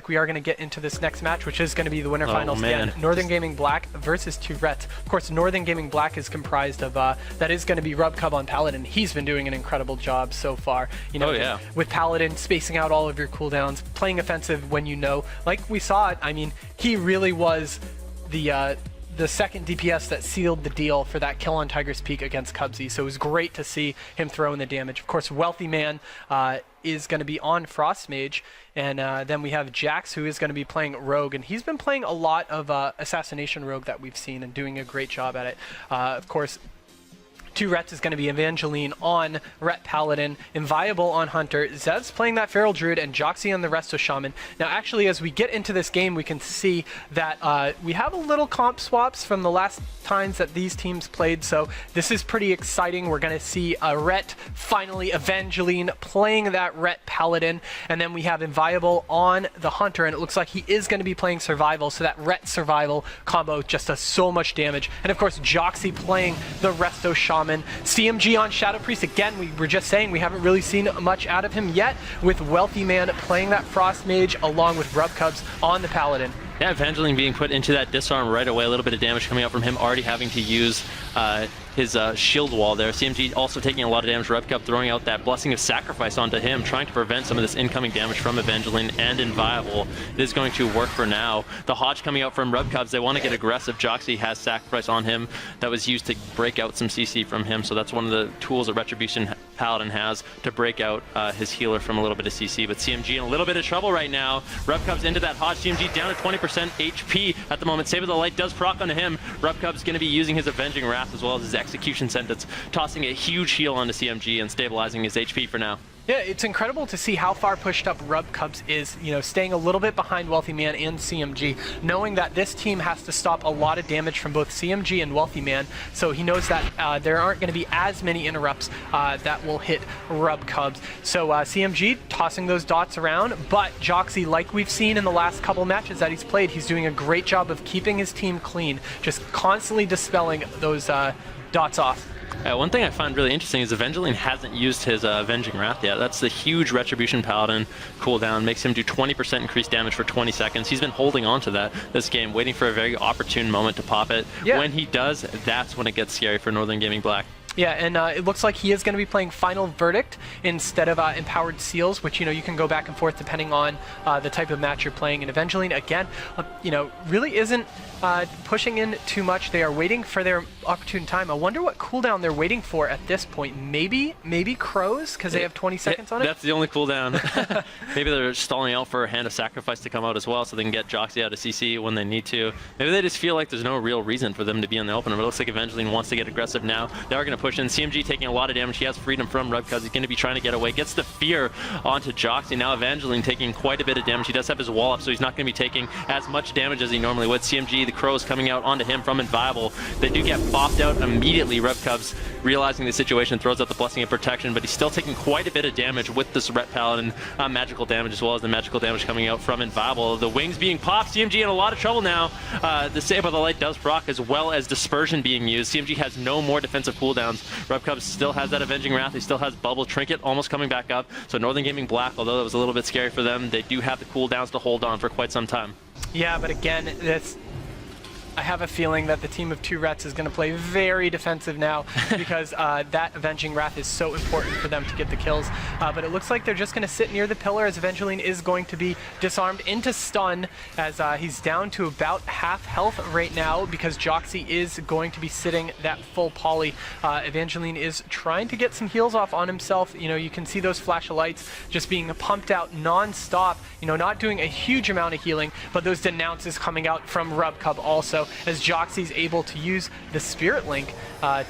we are going to get into this next match, which is going to be the winner finals again. Northern Gaming Black versus 2RETS. Of course, Northern Gaming Black is comprised of, that is going to be RubCub on Paladin. He's been doing an incredible job so far. You know, with Paladin, spacing out all of your cooldowns, playing offensive when you know. Like we saw it, I mean, he really was the second DPS that sealed the deal for that kill on Tiger's Peak against Cubsy. So it was great to see him throw in the damage. Of course, Wealthy Man is going to be on Frost Mage, and then we have Jax, who is going to be playing Rogue, and he's been playing a lot of Assassination Rogue that we've seen and doing a great job at it. Of course, 2RETS is going to be Evangeline on Ret Paladin, Inviable on Hunter, Zev's playing that Feral Druid, and Joxy on the Resto Shaman. Now, actually, as we get into this game, we can see that we have a little comp swaps from the last times that these teams played, so this is pretty exciting. We're going to see Ret finally Evangeline playing that Ret Paladin, and then we have Inviable on the Hunter, and it looks like he is going to be playing Survival, so that Ret Survival combo just does so much damage. And of course, Joxy playing the Resto Shaman. CMG on Shadow Priest. Again, we were just saying we haven't really seen much out of him yet, with Wealthy Man playing that Frost Mage along with RubCubs on the Paladin. Yeah, Evangeline being put into that disarm right away. A little bit of damage coming out from him, already having to use his shield wall there. CMG also taking a lot of damage. RubCub throwing out that Blessing of Sacrifice onto him, trying to prevent some of this incoming damage from Evangeline and Inviable. It is going to work for now. The Hodge coming out from RubCubs, they want to get aggressive. Joxy has Sacrifice on him that was used to break out some CC from him, so that's one of the tools that Retribution Paladin has to break out his healer from a little bit of CC. But CMG in a little bit of trouble right now. RubCubs into that Hodge. CMG down to 20% HP at the moment. Save of the Light does proc onto him. RubCub's going to be using his Avenging Wrath as well as his Execution Sentence, tossing a huge heal onto CMG and stabilizing his HP for now. Yeah, it's incredible to see how far pushed up RubCubs is, you know, staying a little bit behind Wealthy Man and CMG, knowing that this team has to stop a lot of damage from both CMG and Wealthy Man, so he knows that there aren't going to be as many interrupts that will hit RubCubs. So CMG tossing those dots around, but Joxy, like we've seen in the last couple matches that he's played, he's doing a great job of keeping his team clean, just constantly dispelling those dots off. One thing I find really interesting is Evangeline hasn't used his Avenging Wrath yet. That's the huge Retribution Paladin cooldown. Makes him do 20% increased damage for 20 seconds. He's been holding on to that this game, waiting for a very opportune moment to pop it. Yeah. When he does, that's when it gets scary for Northern Gaming Black. Yeah, and it looks like he is going to be playing Final Verdict instead of Empowered Seals, which, you know, you can go back and forth depending on the type of match you're playing. And Evangeline, again, you know, really isn't pushing in too much. They are waiting for their opportune time. I wonder what cooldown they're waiting for at this point. Maybe Crows, because they have 20 seconds on it? That's the only cooldown. Maybe they're stalling out for a Hand of Sacrifice to come out as well, so they can get Joxy out of CC when they need to. Maybe they just feel like there's no real reason for them to be in the open, but it looks like Evangeline wants to get aggressive now. They are going to push in. CMG taking a lot of damage. He has freedom from RubCubs. He's going to be trying to get away. Gets the Fear onto Joxy. Now Evangeline taking quite a bit of damage. He does have his wall up, so he's not going to be taking as much damage as he normally would. CMG, the Crows coming out onto him from Inviable. They do get bopped out immediately. RubCubs, realizing the situation, throws out the Blessing of Protection, but he's still taking quite a bit of damage with this Ret Paladin magical damage, as well as the magical damage coming out from Inviable. The wings being popped. CMG in a lot of trouble now. The Save of the Light does proc, as well as Dispersion being used. CMG has no more defensive cooldowns. RubCubs still has that Avenging Wrath. He still has Bubble. Trinket almost coming back up. So Northern Gaming Black, although that was a little bit scary for them, they do have the cooldowns to hold on for quite some time. Yeah, but again, I have a feeling that the team of 2RETS is going to play very defensive now because that Avenging Wrath is so important for them to get the kills. But it looks like they're just going to sit near the pillar, as Evangeline is going to be disarmed into stun, as he's down to about half health right now because Joxy is going to be sitting that full poly. Evangeline is trying to get some heals off on himself. You know, you can see those flash of lights just being pumped out non-stop, you know, not doing a huge amount of healing, but those denounces coming out from RubCub also, as Joxy's able to use the Spirit Link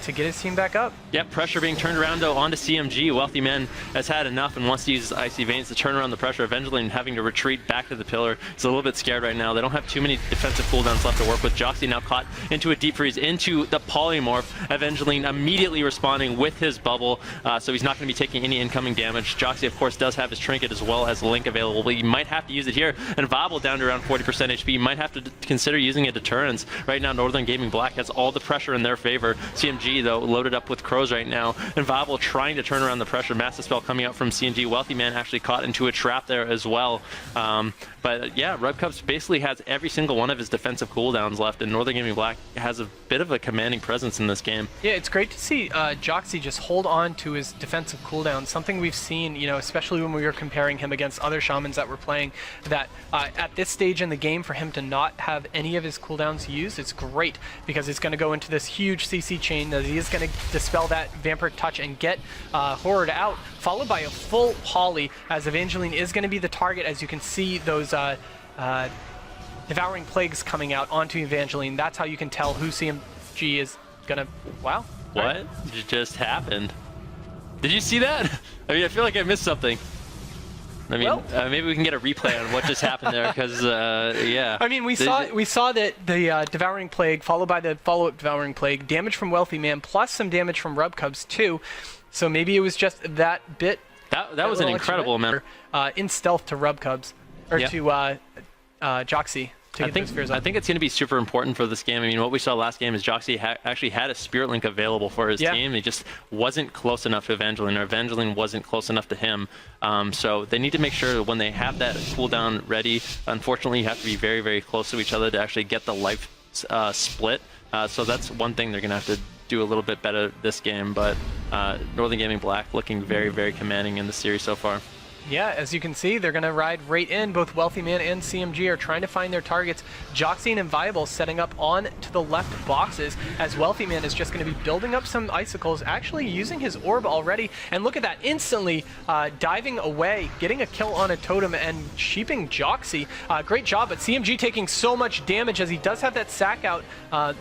to get his team back up. Yep, pressure being turned around though onto CMG. Wealthy Man has had enough and wants to use his Icy Veins to turn around the pressure, eventually having to retreat back to the pillar. He's a little bit scared right now. They don't have too many defensive cooldowns left to work with. Joxy now caught into a deep freeze, into the polymorph. Evangeline immediately responding with his bubble, so he's not going to be taking any incoming damage. Joxy, of course, does have his Trinket as well as Link available, but he might have to use it here. And Vabble down to around 40% HP. Might have to consider using a Deterrence. as right now Northern Gaming Black has all the pressure in their favor. CMG, though, loaded up with Crows right now. And Viable trying to turn around the pressure. Massive spell coming out from CMG. Wealthy Man actually caught into a trap there as well. But yeah, RubCubs basically has every single one of his defensive cooldowns left, and Northern Gaming Black has a bit of a commanding presence in this game. Yeah, it's great to see Joxy just hold on to his defensive cooldowns, something we've seen, you know, especially when we were comparing him against other Shamans that were playing, that at this stage in the game, for him to not have any of his cooldowns used, it's great, because it's going to go into this huge CC chain, that he is going to dispel that Vampiric Touch and get Horde out, followed by a full Poly, as Evangeline is going to be the target, as you can see those Devouring Plagues coming out onto Evangeline. That's how you can tell who CMG is gonna... Wow. What just happened? Did you see that? I mean, I feel like I missed something. I mean, well, maybe we can get a replay on what just happened there, because, yeah. I mean, we saw that the Devouring Plague, followed by the follow-up Devouring Plague, damage from Wealthy Man, plus some damage from RubCubs, too. So maybe it was just that bit... That was an incredible amount. In stealth to RubCubs, or to Joxy. I think it's going to be super important for this game. I mean, what we saw last game is Joxy actually had a Spirit Link available for his team. He just wasn't close enough to Evangeline, or Evangeline wasn't close enough to him. So they need to make sure that when they have that cooldown ready, unfortunately, you have to be very, very close to each other to actually get the life split. So that's one thing they're going to have to do a little bit better this game. But Northern Gaming Black looking very, very commanding in the series so far. Yeah, as you can see, they're going to ride right in. Both Wealthy Man and CMG are trying to find their targets. Joxy and Viable setting up on to the left boxes, as Wealthy Man is just going to be building up some icicles, actually using his orb already. And look at that, instantly diving away, getting a kill on a totem and sheeping Joxy. Great job, but CMG taking so much damage, as he does have that sack out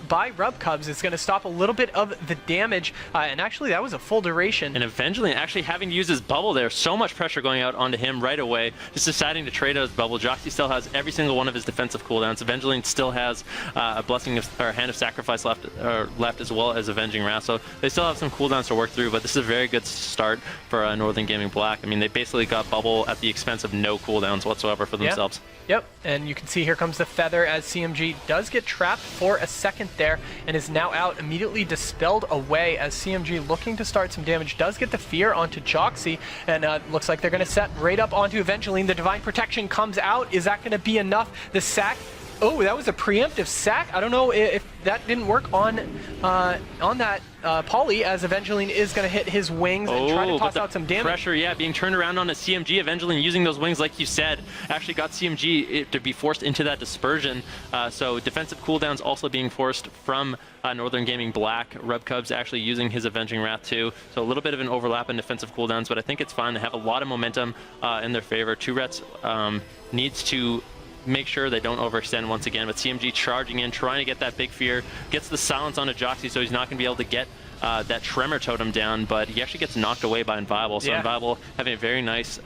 by RubCubs. It's going to stop a little bit of the damage, and actually that was a full duration. And Evangeline actually having to use his bubble there, so much pressure going out onto him right away, just deciding to trade out his bubble. Joxy still has every single one of his defensive cooldowns. Evangeline still has a Blessing of, or Hand of Sacrifice left as well as Avenging Wrath. So they still have some cooldowns to work through, but this is a very good start for Northern Gaming Black. I mean, they basically got bubble at the expense of no cooldowns whatsoever for themselves. Yep, and you can see here comes the Feather, as CMG does get trapped for a second there and is now out, immediately dispelled away, as CMG looking to start some damage, does get the Fear onto Joxy, and looks like they're going to set right up onto Evangeline. The Divine Protection comes out. Is that going to be enough? The sack... Oh, that was a preemptive sack. I don't know if that didn't work on that Poly, as Evangeline is going to hit his wings and try to toss out some damage. Pressure, yeah, being turned around on a CMG. Evangeline using those wings, like you said, actually got CMG to be forced into that dispersion. So defensive cooldowns also being forced from Northern Gaming Black. RubCubs actually using his Avenging Wrath too. So a little bit of an overlap in defensive cooldowns, but I think it's fine. They have a lot of momentum in their favor. 2RETS needs to make sure they don't overextend once again, but CMG charging in, trying to get that big fear, gets the silence onto Joxy, so he's not going to be able to get that Tremor Totem down, but he actually gets knocked away by Inviable. So Inviable having a very nice,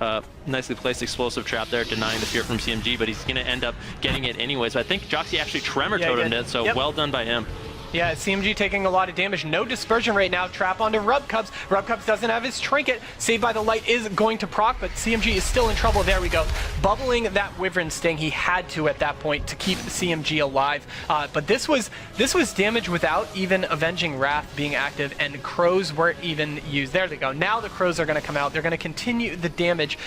nicely placed explosive trap there, denying the fear from CMG, but he's going to end up getting it anyway. So I think Joxy actually Tremor Totemed it, so well done by him. Yeah, CMG taking a lot of damage. No dispersion right now. Trap onto RubCubs. RubCubs doesn't have his trinket. Saved by the Light is going to proc, but CMG is still in trouble. There we go. Bubbling that Wyvern Sting. He had to at that point to keep CMG alive. But this was damage without even Avenging Wrath being active, and Crows weren't even used. There they go. Now the Crows are going to come out. They're going to continue the damage.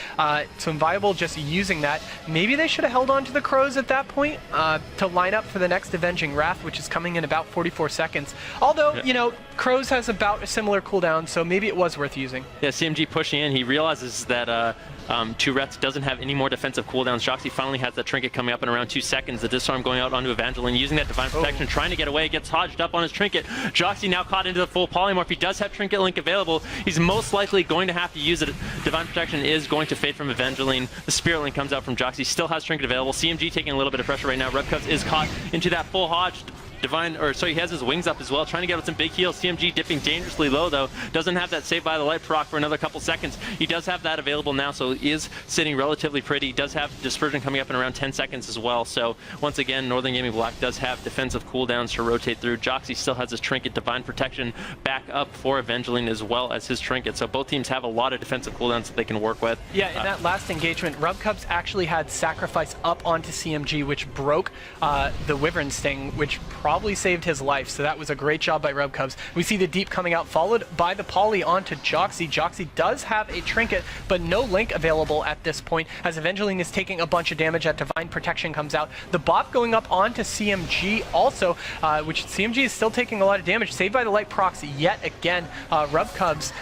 So Inviable just using that. Maybe they should have held on to the Crows at that point to line up for the next Avenging Wrath, which is coming in about 44 seconds. Although, you know, Crows has about a similar cooldown, so maybe it was worth using. Yeah, CMG pushing in. He realizes that 2RETS doesn't have any more defensive cooldowns. Joxy finally has that trinket coming up in around 2 seconds. The Disarm going out onto Evangeline, using that Divine Protection, trying to get away, gets hodged up on his trinket. Joxy now caught into the full polymorph. He does have Trinket Link available. He's most likely going to have to use it. Divine Protection is going to fade from Evangeline. The Spirit Link comes out from Joxy, still has Trinket available. CMG taking a little bit of pressure right now. RubCubs is caught into that full hodge. Divine, or sorry, he has his wings up as well, trying to get out some big heals. CMG dipping dangerously low though. Doesn't have that Save by the Light proc for another couple seconds. He does have that available now, so he is sitting relatively pretty. He does have Dispersion coming up in around 10 seconds as well. So once again, Northern Gaming Black does have defensive cooldowns to rotate through. Joxy still has his trinket, Divine Protection back up for Evangeline as well as his trinket. So both teams have a lot of defensive cooldowns that they can work with. Yeah, in that last engagement, Rubcubs actually had Sacrifice up onto CMG, which broke the Wyvern Sting, which probably saved his life. So that was a great job by Rubcubs. We see the Deep coming out, followed by the Poly onto Joxy. Joxy does have a trinket, but no Link available at this point, as Evangeline is taking a bunch of damage. That Divine Protection comes out. The Bop going up onto CMG also, which CMG is still taking a lot of damage. Saved by the Light procs yet again. Rubcubs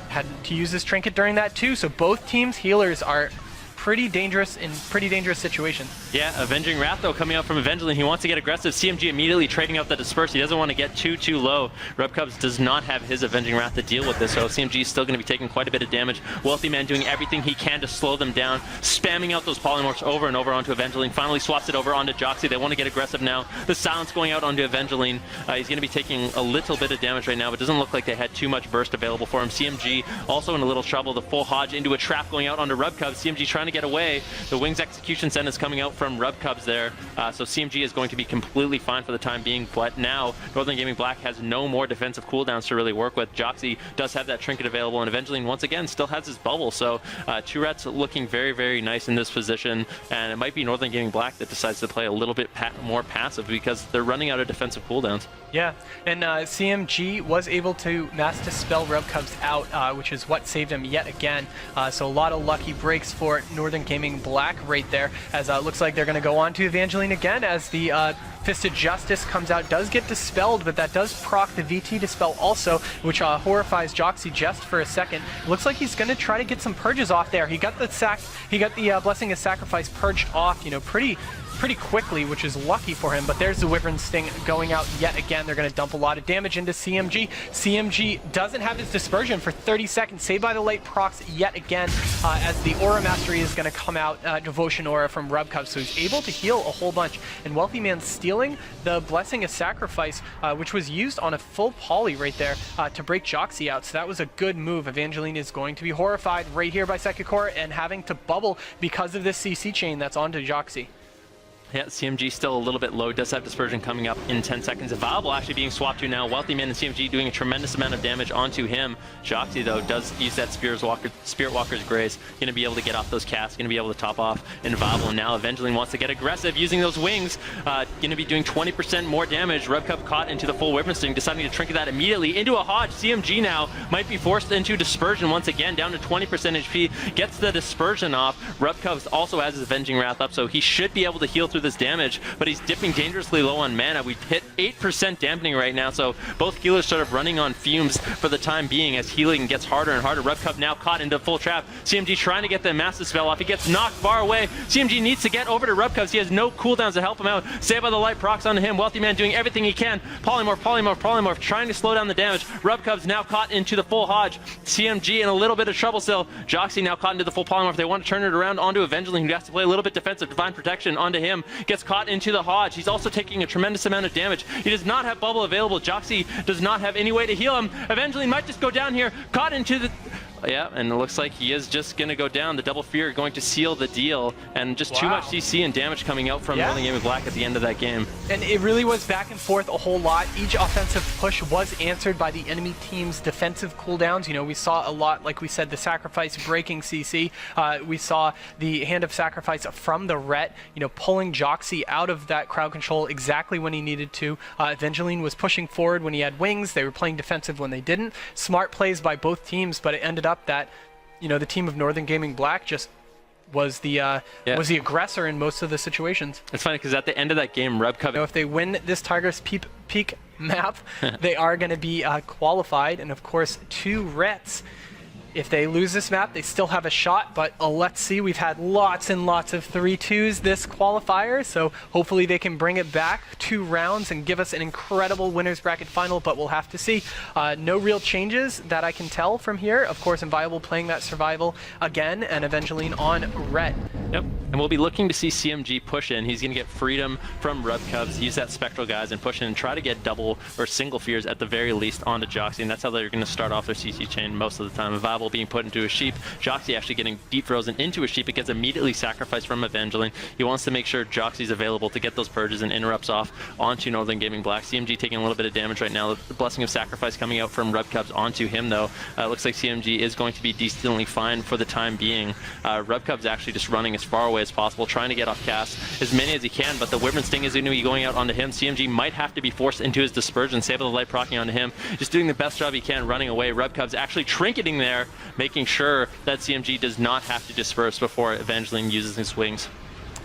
had to use this trinket during that too, so both teams' healers are pretty dangerous in pretty dangerous situations. Yeah, Avenging Wrath though coming out from Evangeline. He wants to get aggressive. CMG immediately trading out the Disperse. He doesn't want to get too low. Rubcubs does not have his Avenging Wrath to deal with this, so CMG is still going to be taking quite a bit of damage. Wealthy Man doing everything he can to slow them down, spamming out those polymorphs over and over onto Evangeline. Finally swaps it over onto Joxy. They want to get aggressive now. The Silence going out onto Evangeline. He's going to be taking a little bit of damage right now, but doesn't look like they had too much burst available for him. CMG also in a little trouble. The full Hodge into a trap going out onto Rubcubs. CMG trying to get away. The Wings Execution Send is coming out from Rubcubs there, so CMG is going to be completely fine for the time being, but now Northern Gaming Black has no more defensive cooldowns to really work with. Joxy does have that trinket available, and Evangeline once again still has his bubble, so two Rets looking very, very nice in this position, and it might be Northern Gaming Black that decides to play a little bit more passive because they're running out of defensive cooldowns. Yeah, and CMG was able to Mass Dispel Rubcubs out, which is what saved him yet again, so a lot of lucky breaks for Northern Gaming Black right there, as it looks like they're going to go on to Evangeline again, as the Fisted Justice comes out, does get dispelled, but that does proc the VT Dispel also, which horrifies Joxy just for a second. Looks like he's going to try to get some purges off there. He got the Blessing of Sacrifice purged off, you know, pretty quickly, which is lucky for him, but there's the Wyvern Sting going out yet again. They're going to dump a lot of damage into CMG. CMG doesn't have his Dispersion for 30 seconds. Saved by the Light procs yet again, as the Aura Mastery is going to come out, Devotion Aura from Rubcubs, so he's able to heal a whole bunch. And Wealthy Man stealing the Blessing of Sacrifice, which was used on a full Poly right there to break Joxy out, so that was a good move. Evangeline is going to be horrified right here by Second Core and having to bubble because of this CC chain that's onto Joxy. Yeah, CMG still a little bit low. Does have Dispersion coming up in 10 seconds. Available actually being swapped to now. Wealthy Man and CMG doing a tremendous amount of damage onto him. Joxy, though, does use that Spirit Walker's Grace. Going to be able to get off those casts. Going to be able to top off Inviolable. And now Evangeline wants to get aggressive using those wings. Going to be doing 20% more damage. Rubcub caught into the full Wyvern Sting, deciding to trinket that immediately into a Hodge. CMG now might be forced into Dispersion once again, down to 20% HP. Gets the Dispersion off. Rubcub also has his Avenging Wrath up, so he should be able to heal through this damage, but he's dipping dangerously low on mana. We hit 8% dampening right now, so both healers sort of running on fumes for the time being as healing gets harder and harder. Rubcub now caught into full trap. CMG trying to get the Massive Spell off. He gets knocked far away. CMG needs to get over to Rubcub. He has no cooldowns to help him out. Saved by the Light procs onto him. Wealthy Man doing everything he can. Polymorph, trying to slow down the damage. Rubcub's now caught into the full Hodge. CMG in a little bit of trouble still. Joxy now caught into the full Polymorph. They want to turn it around onto Evangeline, who has to play a little bit defensive. Divine Protection onto him. Gets caught into the Hodge. He's also taking a tremendous amount of damage. He does not have bubble available. Joxy does not have any way to heal him. Evangeline might just go down here. Caught into the... Yeah, and it looks like he is just going to go down. The Double Fear going to seal the deal, and just too much CC and damage coming out from Northern Gaming Black at the end of that game. And it really was back and forth a whole lot. Each offensive push was answered by the enemy team's defensive cooldowns. You know, we saw a lot, like we said, the Sacrifice breaking CC. We saw the Hand of Sacrifice from the Ret, you know, pulling Joxy out of that crowd control exactly when he needed to. Evangeline was pushing forward when he had wings. They were playing defensive when they didn't. Smart plays by both teams, but it ended up that, you know, the team of Northern Gaming Black just was the aggressor in most of the situations. It's funny because at the end of that game, Rubcub... You know, if they win this Tigris Peak map, they are going to be qualified, and of course, two Rets If they lose this map, they still have a shot, but let's see. We've had lots and lots of 3-2s this qualifier, so hopefully they can bring it back 2 rounds and give us an incredible winners bracket final, but we'll have to see. No real changes that I can tell from here. Of course, Inviolable playing that survival again, and Evangeline on red. Yep, and we'll be looking to see CMG push in. He's going to get freedom from Rub Cubs, use that Spectral guys, and push in and try to get double or single fears at the very least onto Joxy, and that's how they're going to start off their CC chain most of the time. Inviolable being put into a sheep, Joxy actually getting deep frozen into a sheep. It gets immediately sacrificed from Evangeline. He wants to make sure Joxy's available to get those purges and interrupts off onto Northern Gaming Black. CMG taking a little bit of damage right now. The Blessing of Sacrifice coming out from Rub Cubs onto him, though. Looks like CMG is going to be decently fine for the time being. Rub Cubs actually just running as far away as possible, trying to get off cast as many as he can, but the Wyvern Sting is going to be going out onto him. CMG might have to be forced into his Dispersion. Sable the Light proccing onto him, just doing the best job he can running away. Rub Cubs actually trinketing there, making sure that CMG does not have to disperse before Evangeline uses his wings.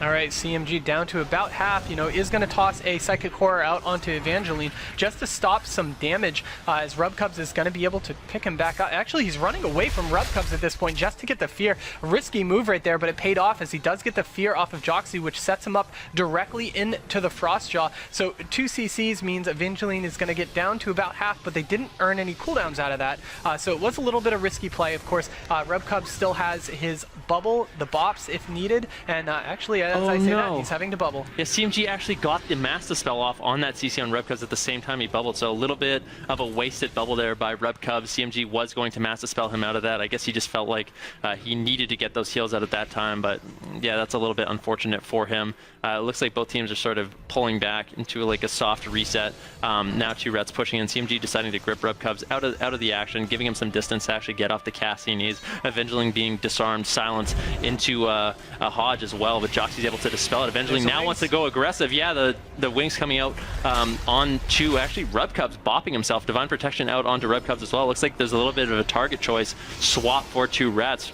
All right, CMG down to about half, is going to toss a Psychic Horror out onto Evangeline just to stop some damage, as Rub Cubs is going to be able to pick him back up. Actually, he's running away from Rub Cubs at this point just to get the fear. Risky move right there, but it paid off as he does get the fear off of Joxy, which sets him up directly into the Frostjaw. So 2 CCs means Evangeline is going to get down to about half, but they didn't earn any cooldowns out of that. So it was a little bit of risky play. Of course, Rub Cubs still has his bubble, the bops if needed, and actually, as I say that, he's having to bubble. Yeah, CMG actually got the Master Spell off on that CC on Rub Cubs at the same time he bubbled, so a little bit of a wasted bubble there by Rub Cubs. CMG was going to Master Spell him out of that. I guess he just felt like he needed to get those heals out at that time, but yeah, that's a little bit unfortunate for him. It looks like both teams are sort of pulling back into like a soft reset. Now 2 Rets pushing in. CMG deciding to grip Rub Cubs out of the action, giving him some distance to actually get off the cast he needs. Evangeline being disarmed, silenced into a Hodge as well, but Joxy's able to dispel it. Evangeline now wants to go aggressive. Yeah, the wings coming out onto actually Rub Cubs, bopping himself. Divine Protection out onto Rub Cubs as well. Looks like there's a little bit of a target choice swap for 2 Rats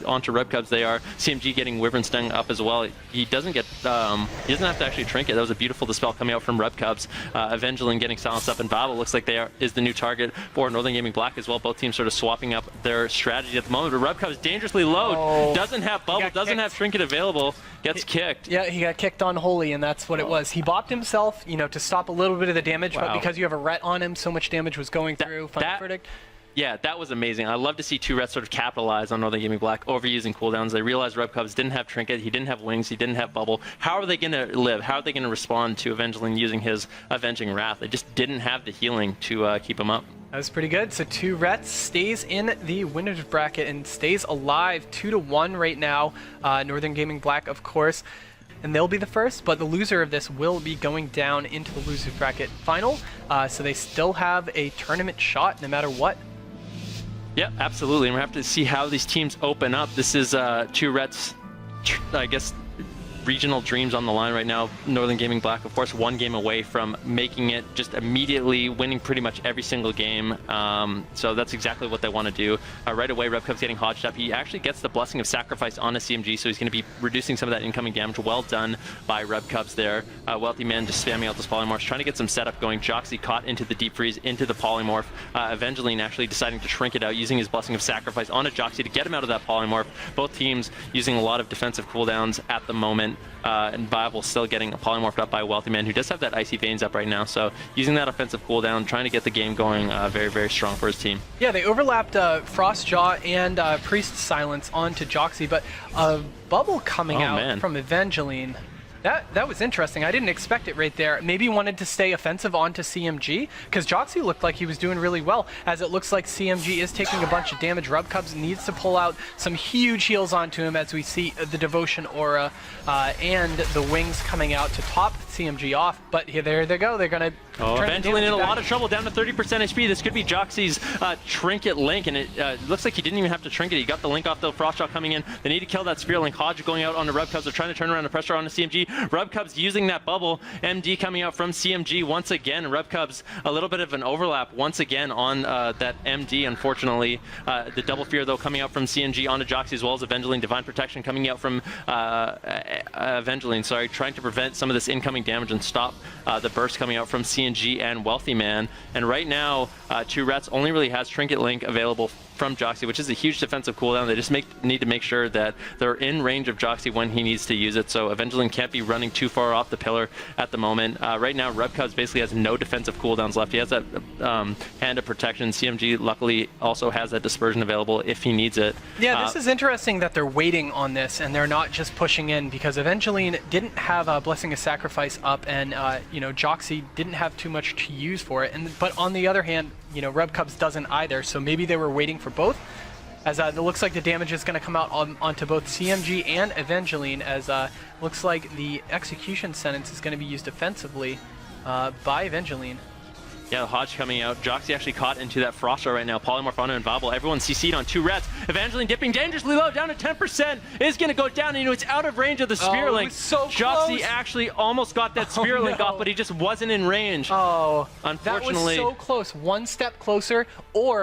onto Rub Cubs. They are. CMG getting Wyvern Stung up as well. He doesn't get he doesn't have to actually trinket. That was a beautiful dispel coming out from Rub Cubs. Evangeline getting silenced up, and Babel looks like is the new target for Northern Gaming Black as well. Both teams sort of swapping up their strategy at the moment. But Rub Cubs dangerously low, doesn't have bubble, doesn't have trinket available, gets kicked. Yeah, he got kicked on Holy, and that's what it was. He bopped himself, to stop a little bit of the damage, but because you have a Ret on him, so much damage was going through. Final verdict. Yeah, that was amazing. I love to see 2 Rets sort of capitalize on Northern Gaming Black overusing cooldowns. They realized Rub Cubs didn't have Trinket, he didn't have Wings, he didn't have Bubble. How are they going to live? How are they going to respond to Evangeline using his Avenging Wrath? They just didn't have the healing to keep him up. That was pretty good. So 2 Rets stays in the winners bracket and stays alive 2-1 right now. Northern Gaming Black, of course. And they'll be the first, but the loser of this will be going down into the losers bracket final. So they still have a tournament shot no matter what. Yeah, absolutely. And we have to see how these teams open up. This is 2 Rets, I guess, regional dreams on the line right now. Northern Gaming Black, of course, 1 game away from making it, just immediately winning pretty much every single game. So that's exactly what they want to do. Right away, Rub Cubs getting hodged up. He actually gets the Blessing of Sacrifice on a CMG, so he's going to be reducing some of that incoming damage. Well done by Rub Cubs there. Wealthy Man just spamming out those polymorphs, trying to get some setup going. Joxy caught into the Deep Freeze, into the polymorph. Evangeline actually deciding to shrink it out, using his Blessing of Sacrifice on a Joxy to get him out of that polymorph. Both teams using a lot of defensive cooldowns at the moment. And Bible still getting polymorphed up by Wealthy Man, who does have that Icy Veins up right now. So using that offensive cooldown, trying to get the game going very, very strong for his team. Yeah, they overlapped Frostjaw and Priest Silence onto Joxy, but Bubble coming out from Evangeline. That was interesting. I didn't expect it right there. Maybe he wanted to stay offensive onto CMG, because Joxy looked like he was doing really well, as it looks like CMG is taking a bunch of damage. Rub Cubs needs to pull out some huge heals onto him, as we see the Devotion Aura and the Wings coming out to top CMG off. But here, there they go. They're going to Evangeline in a lot of trouble, down to 30% HP. This could be Joxy's Trinket Link, and it looks like he didn't even have to Trinket. He got the Link off, though. Frostjaw coming in. They need to kill that Spear Link. Hodge going out on the Rub Cubs. They're trying to turn around the pressure on the CMG. Rub Cubs using that bubble. MD coming out from CMG once again. Rub Cubs, a little bit of an overlap once again on that MD, unfortunately. The double fear, though, coming out from CMG onto Joxy, as well as Evangeline. Divine Protection coming out from Evangeline, sorry, trying to prevent some of this incoming damage and stop the burst coming out from CMG and Wealthy Man. And right now, 2 Rets only really has Trinket Link available from Joxy, which is a huge defensive cooldown. They just need to make sure that they're in range of Joxy when he needs to use it. So Evangeline can't be running too far off the pillar at the moment. Right now, Rebcubs basically has no defensive cooldowns left. He has that hand of protection. CMG luckily also has that dispersion available if he needs it. Yeah, this is interesting that they're waiting on this and they're not just pushing in, because Evangeline didn't have a Blessing of Sacrifice up, and you know, Joxy didn't have too much to use for it. But on the other hand, you know, Rebcubs doesn't either, so maybe they were waiting for both. As it looks like the damage is going to come out onto both CMG and Evangeline, as looks like the execution sentence is going to be used defensively by Evangeline. Yeah, the Hodge coming out. Joxy actually caught into that Frost right now. Polymorph on and Vobble. Everyone CC'd on 2 Rets. Evangeline dipping dangerously low, down to 10%. Is going to go down, and you know, it's out of range of the Spear Link. So Joxy actually almost got that Spear Link off, but he just wasn't in range. Oh, unfortunately. That was so close. One step closer, or